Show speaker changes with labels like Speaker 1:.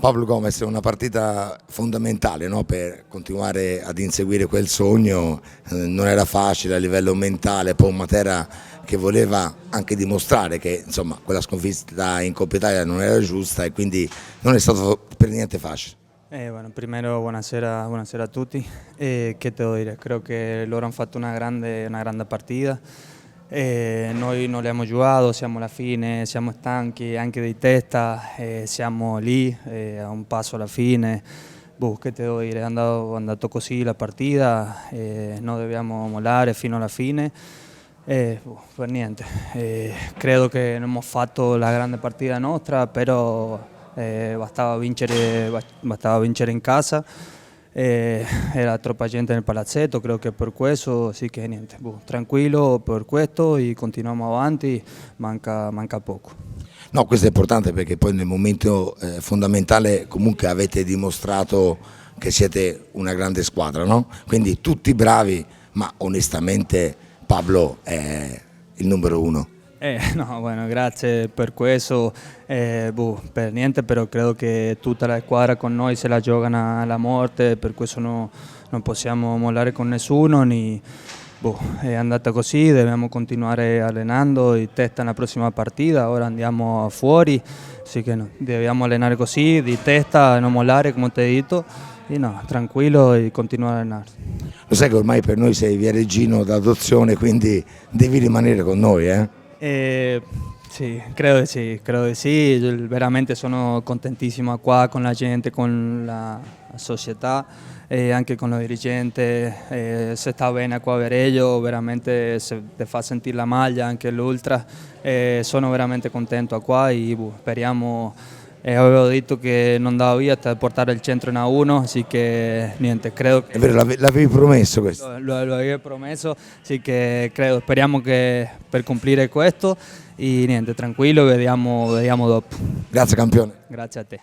Speaker 1: Pablo Gomez, è una partita fondamentale, no? Per continuare ad inseguire quel sogno, non era facile a livello mentale, poi un Matera che voleva anche dimostrare che insomma, quella sconfitta in Coppa Italia non era giusta e quindi non è stato per niente facile.
Speaker 2: Bueno, primero buonasera a tutti. ¿Qué te devo dire? Creo che loro hanno fatto una grande partita. Noi non l'abbiamo giocato, siamo alla fine, siamo stanchi anche di testa, siamo lì a un passo alla fine. Che te devo dire? È andato così la partita, non dobbiamo mollare fino alla fine. Per niente, credo che non abbiamo fatto la grande partita nostra, però bastava vincere in casa. Era troppa gente nel palazzetto, credo che per questo, sì che niente, tranquillo per questo e continuiamo avanti, manca poco.
Speaker 1: No, questo è importante perché poi nel momento fondamentale comunque avete dimostrato che siete una grande squadra, no? Quindi tutti bravi, ma onestamente Pablo è il numero uno.
Speaker 2: No, bueno, grazie per questo, per niente, però credo che tutta la squadra con noi se la giocano alla morte, per questo non possiamo mollare con nessuno, è andata così, dobbiamo continuare allenando e testa nella prossima partita, ora andiamo fuori, sì che no, dobbiamo allenare così, di testa, non mollare come ti ho detto, e no, tranquillo e continuare a allenare.
Speaker 1: Lo sai che ormai per noi sei viareggino d'adozione, quindi devi rimanere con noi, eh?
Speaker 2: Sì, credo di sì, io veramente sono contentissimo qua con la gente, con la società e anche con il dirigente, se sta bene qua a Vereggio, veramente se ti fa sentire la maglia, anche l'ultra, sono veramente contento qua e speriamo, avevo detto che non andavo via per portare il centro in A1, così che niente, credo che...
Speaker 1: È vero, l'avevi promesso questo?
Speaker 2: Lo avevo promesso, sì che credo, speriamo che per complire questo e niente, tranquillo, vediamo dopo.
Speaker 1: Grazie campione.
Speaker 2: Grazie a te.